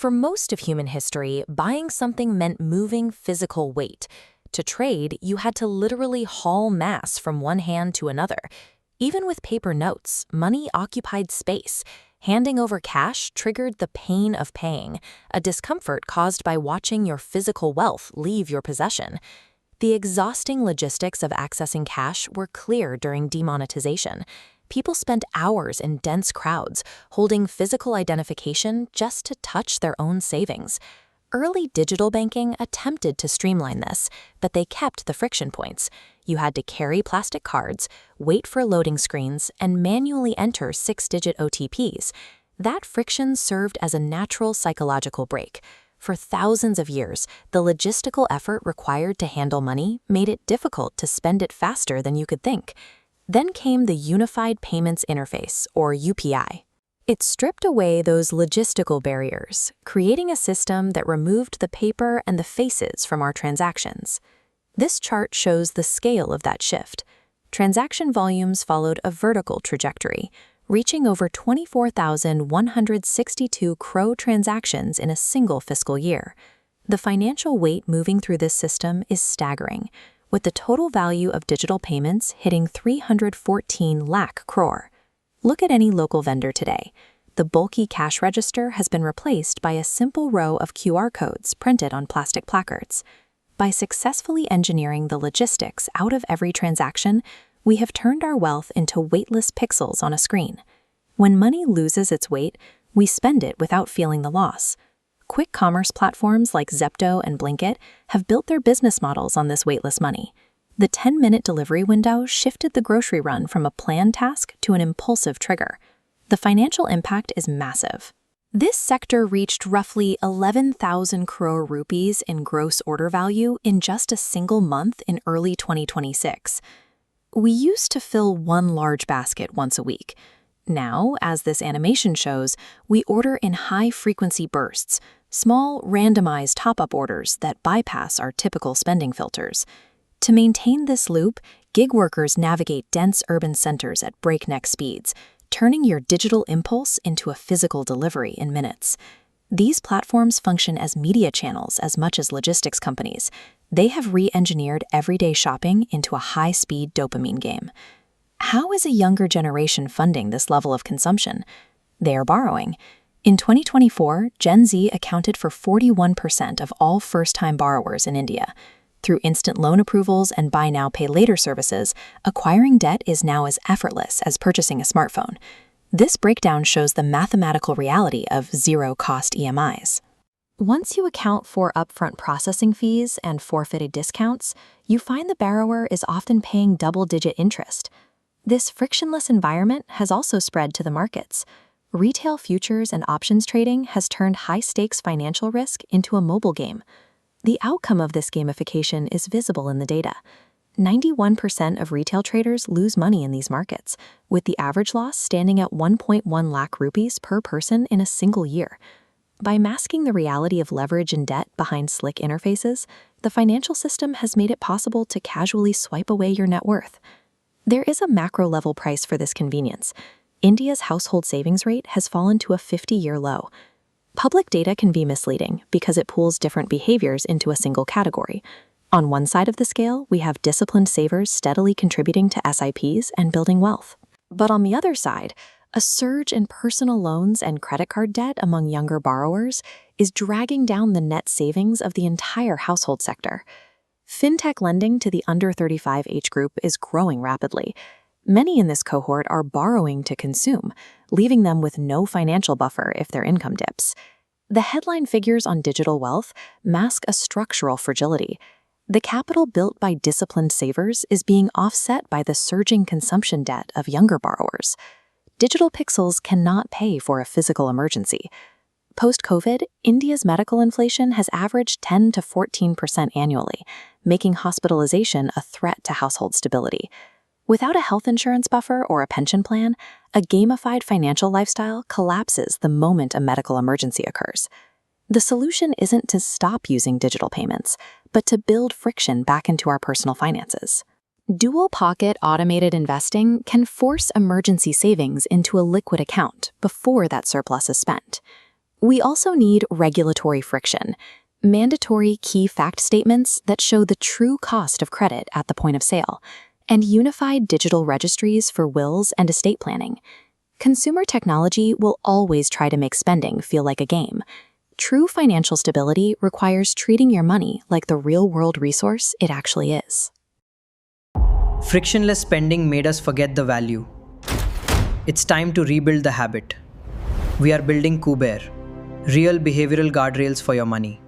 For most of human history, buying something meant moving physical weight. To trade, you had to literally haul mass from one hand to another. Even with paper notes, money occupied space. Handing over cash triggered the pain of paying, a discomfort caused by watching your physical wealth leave your possession. The exhausting logistics of accessing cash were clear during demonetization. People spent hours in dense crowds, holding physical identification just to touch their own savings. Early digital banking attempted to streamline this, but they kept the friction points. You had to carry plastic cards, wait for loading screens, and manually enter 6-digit OTPs. That friction served as a natural psychological break. For thousands of years, the logistical effort required to handle money made it difficult to spend it faster than you could think. Then came the Unified Payments Interface, or UPI. It stripped away those logistical barriers, creating a system that removed the paper and the faces from our transactions. This chart shows the scale of that shift. Transaction volumes followed a vertical trajectory, reaching over 24,162 crore transactions in a single fiscal year. The financial weight moving through this system is staggering, with the total value of digital payments hitting 314 lakh crore. Look at any local vendor today. The bulky cash register has been replaced by a simple row of QR codes printed on plastic placards. By successfully engineering the logistics out of every transaction, we have turned our wealth into weightless pixels on a screen. When money loses its weight, we spend it without feeling the loss. Quick commerce platforms like Zepto and Blinkit have built their business models on this weightless money. The 10-minute delivery window shifted the grocery run from a planned task to an impulsive trigger. The financial impact is massive. This sector reached roughly 11,000 crore rupees in gross order value in just a single month in early 2026. We used to fill one large basket once a week. Now, as this animation shows, we order in high-frequency bursts, small, randomized top-up orders that bypass our typical spending filters. To maintain this loop, gig workers navigate dense urban centers at breakneck speeds, turning your digital impulse into a physical delivery in minutes. These platforms function as media channels as much as logistics companies. They have re-engineered everyday shopping into a high-speed dopamine game. How is a younger generation funding this level of consumption? They are borrowing. In 2024, Gen Z accounted for 41% of all first-time borrowers in India. Through instant loan approvals and buy now, pay later services, acquiring debt is now as effortless as purchasing a smartphone. This breakdown shows the mathematical reality of zero-cost EMIs. Once you account for upfront processing fees and forfeited discounts, you find the borrower is often paying double-digit interest. This frictionless environment has also spread to the markets. Retail futures and options trading has turned high-stakes financial risk into a mobile game. The outcome of this gamification is visible in the data. 91% of retail traders lose money in these markets, with the average loss standing at 1.1 lakh rupees per person in a single year. By masking the reality of leverage and debt behind slick interfaces, the financial system has made it possible to casually swipe away your net worth. There is a macro-level price for this convenience. India's household savings rate has fallen to a 50-year low. Public data can be misleading because it pools different behaviors into a single category. On one side of the scale, we have disciplined savers steadily contributing to SIPs and building wealth. But on the other side, a surge in personal loans and credit card debt among younger borrowers is dragging down the net savings of the entire household sector. Fintech lending to the under 35 age group is growing rapidly. Many in this cohort are borrowing to consume, leaving them with no financial buffer if their income dips. The headline figures on digital wealth mask a structural fragility. The capital built by disciplined savers is being offset by the surging consumption debt of younger borrowers. Digital pixels cannot pay for a physical emergency. Post-COVID, India's medical inflation has averaged 10 to 14% annually, making hospitalization a threat to household stability. Without a health insurance buffer or a pension plan, a gamified financial lifestyle collapses the moment a medical emergency occurs. The solution isn't to stop using digital payments, but to build friction back into our personal finances. Dual-pocket automated investing can force emergency savings into a liquid account before that surplus is spent. We also need regulatory friction, mandatory key fact statements that show the true cost of credit at the point of sale, and unified digital registries for wills and estate planning. Consumer technology will always try to make spending feel like a game. True financial stability requires treating your money like the real-world resource it actually is. Frictionless spending made us forget the value. It's time to rebuild the habit. We are building Kubear, real behavioral guardrails for your money.